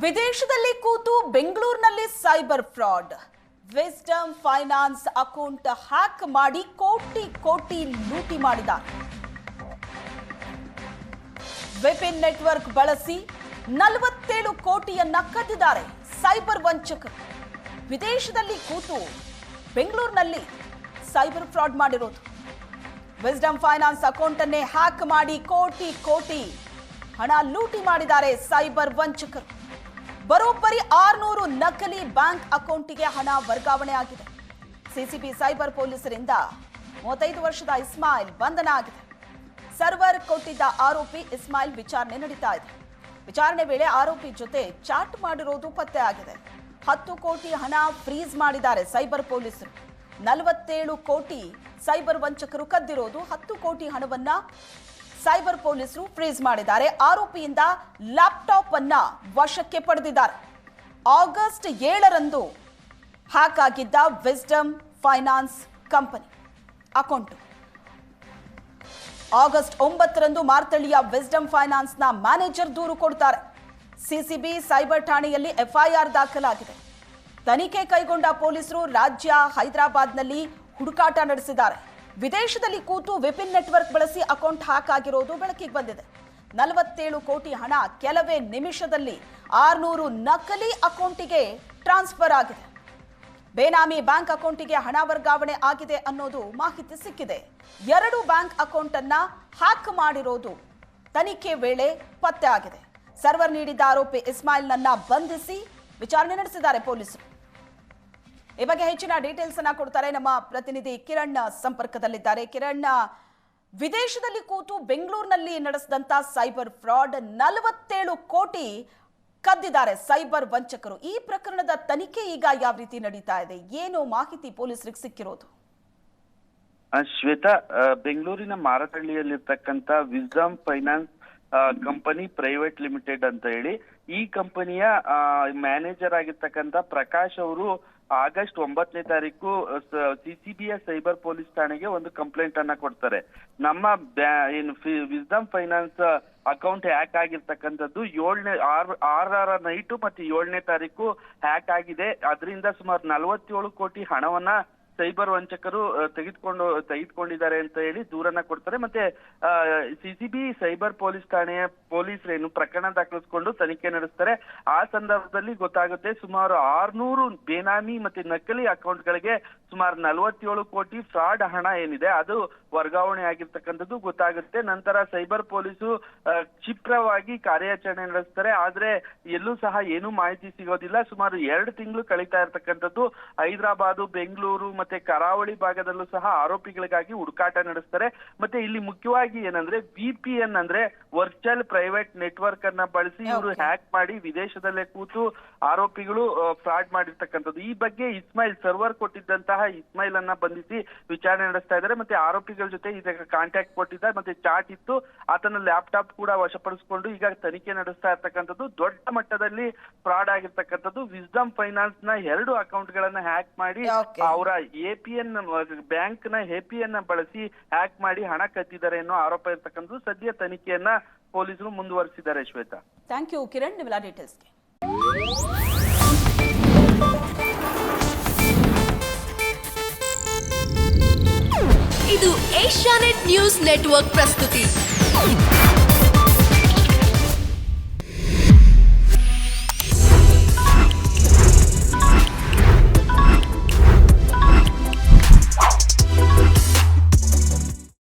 ವಿದೇಶದಲ್ಲಿ ಕೂತು ಬೆಂಗಳೂರಿನಲ್ಲಿ cyber fraud. Wisdom finance account hack ಮಾಡಿ ಕೋಟಿ ಕೋಟಿ ಲೂಟಿ ಮಾಡಿದ್ದಾರೆ. ವಿಪಿನ್ ನೆಟ್ವರ್ಕ್ ಬಳಸಿ 47 ಕೋಟಿಯನ್ನ ಕದ್ದಿದ್ದಾರೆ ಸೈಬರ್ ವಂಚಕರು. ವಿದೇಶದಲ್ಲಿ ಕೂತು ಬೆಂಗಳೂರಿನಲ್ಲಿ ಸೈಬರ್ ಫ್ರಾಡ್ ಮಾಡಿರೋದು. ವಿಸ್ಡಮ್ ಫೈನಾನ್ಸ್ ಅಕೌಂಟ್ ಅನ್ನೇ ಹ್ಯಾಕ್ ಮಾಡಿ ಕೋಟಿ ಕೋಟಿ ಹಣ ಲೂಟಿ ಮಾಡಿದ್ದಾರೆ ಸೈಬರ್ ವಂಚಕರು. ಬರೋಬ್ಬರಿ 600 ನಕಲಿ ಬ್ಯಾಂಕ್ ಅಕೌಂಟಿಗೆ ಹಣ ವರ್ಗಾವಣೆ ಆಗಿದೆ. ಸಿಸಿಬಿ ಸೈಬರ್ ಪೊಲೀಸರಿಂದ 35 ವರ್ಷದ ಇಸ್ಮಾಯಿಲ್ ಬಂಧನ ಆಗಿದೆ. ಸರ್ವರ್ ಕೊಟ್ಟಿದ್ದ ಆರೋಪಿ ಇಸ್ಮಾಯಿಲ್ ವಿಚಾರಣೆ ನಡೀತಾ ಇದೆ. ವಿಚಾರಣೆ ವೇಳೆ ಆರೋಪಿ ಜೊತೆ ಚಾಟ್ ಮಾಡಿರೋದು ಪತ್ತೆ ಆಗಿದೆ. 10 ಕೋಟಿ ಹಣ ಫ್ರೀಸ್ ಮಾಡಿದ್ದಾರೆ ಸೈಬರ್ ಪೊಲೀಸರು. 47 ಕೋಟಿ ಸೈಬರ್ ವಂಚಕರು ಕದ್ದಿರೋದು. 10 ಕೋಟಿ ಹಣವನ್ನ ಸೈಬರ್ ಪೊಲೀಸರು ಫ್ರೀಸ್ ಮಾಡಿದ್ದಾರೆ. ಆರೋಪಿಯಿಂದ ಲ್ಯಾಪ್ಟಾಪ್ ಅನ್ನ ವಶಕ್ಕೆ ಪಡೆದಿದ್ದಾರೆ. ಆಗಸ್ಟ್ 7ರಂದು ಹ್ಯಾಕ್ ಆಗಿದ್ದ Wisdom Finance company account. August 9ರಂದು ಮಾರ್ತಳ್ಳಿಯ ವಿಸ್ಡಮ್ ಫೈನಾನ್ಸ್ನ ಮ್ಯಾನೇಜರ್ ದೂರು ಕೊಡ್ತಾರೆ. ಸಿಸಿಬಿ ಸೈಬರ್ ಠಾಣೆಯಲ್ಲಿ ಎಫ್ಐಆರ್ ದಾಖಲಾಗಿದೆ. ತನಿಖೆ ಕೈಗೊಂಡ ಪೊಲೀಸರು ರಾಜ್ಯ ಹೈದರಾಬಾದ್ನಲ್ಲಿ ಹುಡುಕಾಟ ನಡೆಸಿದ್ದಾರೆ. ವಿದೇಶದಲ್ಲಿ ಕೂತು ವಿಪಿನ್ ನೆಟ್ವರ್ಕ್ ಬಳಸಿ ಅಕೌಂಟ್ ಹ್ಯಾಕ್ ಆಗಿರೋದು ಬೆಳಕಿಗೆ ಬಂದಿದೆ. 47 ಕೋಟಿ ಹಣ ಕೆಲವೇ ನಿಮಿಷದಲ್ಲಿ 600 ನಕಲಿ ಅಕೌಂಟಿಗೆ ಟ್ರಾನ್ಸ್ಫರ್ ಆಗಿದೆ. ಬೇನಾಮಿ ಬ್ಯಾಂಕ್ ಅಕೌಂಟಿಗೆ ಹಣ ವರ್ಗಾವಣೆ ಆಗಿದೆ ಅನ್ನೋದು ಮಾಹಿತಿ ಸಿಕ್ಕಿದೆ. 2 ಬ್ಯಾಂಕ್ ಅಕೌಂಟ್ ಅನ್ನ ಹ್ಯಾಕ್ ಮಾಡಿರೋದು ತನಿಖೆ ವೇಳೆ ಪತ್ತೆ ಆಗಿದೆ. ಸರ್ವರ್ ನೀಡಿದ್ದ ಆರೋಪಿ ಇಸ್ಮಾಯಿಲ್ನನ್ನ ಬಂಧಿಸಿ ವಿಚಾರಣೆ ನಡೆಸಿದ್ದಾರೆ ಪೊಲೀಸರು. ಈ ಬಗ್ಗೆ ಹೆಚ್ಚಿನ ಡೀಟೇಲ್ಸ್ ಅನ್ನ ಕೊಡ್ತಾರೆ ನಮ್ಮ ಪ್ರತಿನಿಧಿ ಕಿರಣ್ ಸಂಪರ್ಕದಲ್ಲಿದ್ದಾರೆ. ಕಿರಣ್, ವಿದೇಶದಲ್ಲಿ ಕೂತು ಬೆಂಗಳೂರಿನಲ್ಲಿ ನಡೆಸಿದಂತ ಸೈಬರ್ ಫ್ರಾಡ್ 47 ಕೋಟಿ ಕದ್ದಿದ್ದಾರೆ ಸೈಬರ್ ವಂಚಕರು. ಈ ಪ್ರಕರಣದ ತನಿಖೆ ಈಗ ಯಾವ ರೀತಿ ನಡೀತಾ ಇದೆ? ಏನು ಮಾಹಿತಿ ಪೊಲೀಸರಿಗೆ ಸಿಕ್ಕಿರೋದು? ಶ್ವೇತಾ, ಬೆಂಗಳೂರಿನ ಮಾರತಳ್ಳಿಯಲ್ಲಿರ್ತಕ್ಕಂಥ Wisdom Finance company private limited ಅಂತ ಹೇಳಿ ಈ ಕಂಪನಿಯ ಮ್ಯಾನೇಜರ್ ಆಗಿರ್ತಕ್ಕಂಥ ಪ್ರಕಾಶ್ ಅವರು ಆಗಸ್ಟ್ 9ನೇ ತಾರೀಕು ಸಿಸಿಬಿಯ ಸೈಬರ್ ಪೊಲೀಸ್ ಠಾಣೆಗೆ ಒಂದು ಕಂಪ್ಲೇಂಟ್ ಅನ್ನ ಕೊಡ್ತಾರೆ. ನಮ್ಮ ವಿಸ್ಡಮ್ ಫೈನಾನ್ಸ್ ಅಕೌಂಟ್ ಹ್ಯಾಕ್ ಆಗಿರ್ತಕ್ಕಂಥದ್ದು 6ರ ನೈಟು ಮತ್ತೆ 7ನೇ ತಾರೀಕು ಹ್ಯಾಕ್ ಆಗಿದೆ. ಅದರಿಂದ ಸುಮಾರು 47 ಕೋಟಿ ಹಣವನ್ನ ಸೈಬರ್ ವಂಚಕರು ತೆಗೆದುಕೊಂಡಿದ್ದಾರೆ ಅಂತ ಹೇಳಿ ದೂರನ್ನ ಕೊಡ್ತಾರೆ. ಮತ್ತೆ ಸಿಸಿಬಿ ಸೈಬರ್ ಪೊಲೀಸ್ ಠಾಣೆಯ ಪೊಲೀಸರೇನು ಪ್ರಕರಣ ದಾಖಲಿಸಿಕೊಂಡು ತನಿಖೆ ನಡೆಸ್ತಾರೆ. ಆ ಸಂದರ್ಭದಲ್ಲಿ ಗೊತ್ತಾಗುತ್ತೆ ಸುಮಾರು 600 ಬೇನಾಮಿ ಮತ್ತೆ ನಕಲಿ ಅಕೌಂಟ್ಗಳಿಗೆ ಸುಮಾರು 47 ಕೋಟಿ ಫ್ರಾಡ್ ಹಣ ಏನಿದೆ ಅದು ವರ್ಗಾವಣೆ ಆಗಿರ್ತಕ್ಕಂಥದ್ದು ಗೊತ್ತಾಗುತ್ತೆ. ನಂತರ ಸೈಬರ್ ಪೊಲೀಸು ಕ್ಷಿಪ್ರವಾಗಿ ಕಾರ್ಯಾಚರಣೆ ನಡೆಸ್ತಾರೆ. ಆದ್ರೆ ಎಲ್ಲೂ ಸಹ ಏನೂ ಮಾಹಿತಿ ಸಿಗೋದಿಲ್ಲ. ಸುಮಾರು 2 ತಿಂಗಳು ಕಳೀತಾ ಇರ್ತಕ್ಕಂಥದ್ದು. ಹೈದರಾಬಾದ್, ಬೆಂಗಳೂರು ಮತ್ತೆ ಕರಾವಳಿ ಭಾಗದಲ್ಲೂ ಸಹ ಆರೋಪಿಗಳಿಗಾಗಿ ಹುಡುಕಾಟ ನಡೆಸ್ತಾರೆ. ಮತ್ತೆ ಇಲ್ಲಿ ಮುಖ್ಯವಾಗಿ ಏನಂದ್ರೆ VPN ಅಂದ್ರೆ ವರ್ಚುವಲ್ ಪ್ರೈವೇಟ್ ನೆಟ್ವರ್ಕ್ ಅನ್ನ ಬಳಸಿ ಇವರು ಹ್ಯಾಕ್ ಮಾಡಿ ವಿದೇಶದಲ್ಲೇ ಕೂತು ಆರೋಪಿಗಳು ಫ್ರಾಡ್ ಮಾಡಿರ್ತಕ್ಕಂಥದ್ದು. ಈ ಬಗ್ಗೆ ಇಸ್ಮಾಯಿಲ್ ಸರ್ವರ್ ಕೊಟ್ಟಿದ್ದಂತಹ ಇಸ್ಮಾಯಿಲ್ ಅನ್ನ ಬಂಧಿಸಿ ವಿಚಾರಣೆ ನಡೆಸ್ತಾ ಇದ್ದಾರೆ. ಮತ್ತೆ ಆರೋಪಿಗಳ ಜೊತೆ ಇದಕ್ಕೆ ಕಾಂಟ್ಯಾಕ್ಟ್ ಕೊಟ್ಟಿದ್ದಾರೆ. ಮತ್ತೆ ಚಾಟ್ ಇತ್ತು. ಆತನ ಲ್ಯಾಪ್ಟಾಪ್ ಕೂಡ ವಶಪಡಿಸಿಕೊಂಡು ಈಗ ತನಿಖೆ ನಡೆಸ್ತಾ ಇರ್ತಕ್ಕಂಥದ್ದು. ದೊಡ್ಡ ಮಟ್ಟದಲ್ಲಿ ಫ್ರಾಡ್ ಆಗಿರ್ತಕ್ಕಂಥದ್ದು. ವಿಸ್ಡಮ್ ಫೈನಾನ್ಸ್ ನ 2 ಅಕೌಂಟ್ ಗಳನ್ನ ಹ್ಯಾಕ್ ಮಾಡಿ ಅವರ APN ಬ್ಯಾಂಕ್ ನ APN ಬಳಸಿ ಹ್ಯಾಕ್ ಮಾಡಿ ಹಣ ಕದ್ದಿದ್ದಾರೆ ಅನ್ನೋ ಆರೋಪ ಇರ್ತಕ್ಕಂಥದ್ದು. ಸದ್ಯ ತನಿಖೆಯನ್ನ ಪೊಲೀಸರು ಮುಂದುವರಿಸಿದ್ದಾರೆ. ಶ್ವೇತಾ, ಥ್ಯಾಂಕ್ ಯು ಕಿರಣ್ ನಿಮ್ಮೆಲ್ಲ ಡೀಟೇಲ್ಸ್ಗೆ. ಇದು ಏಷ್ಯಾನೆಟ್ ನ್ಯೂಸ್ ನೆಟ್ವರ್ಕ್ ಪ್ರಸ್ತುತಿ.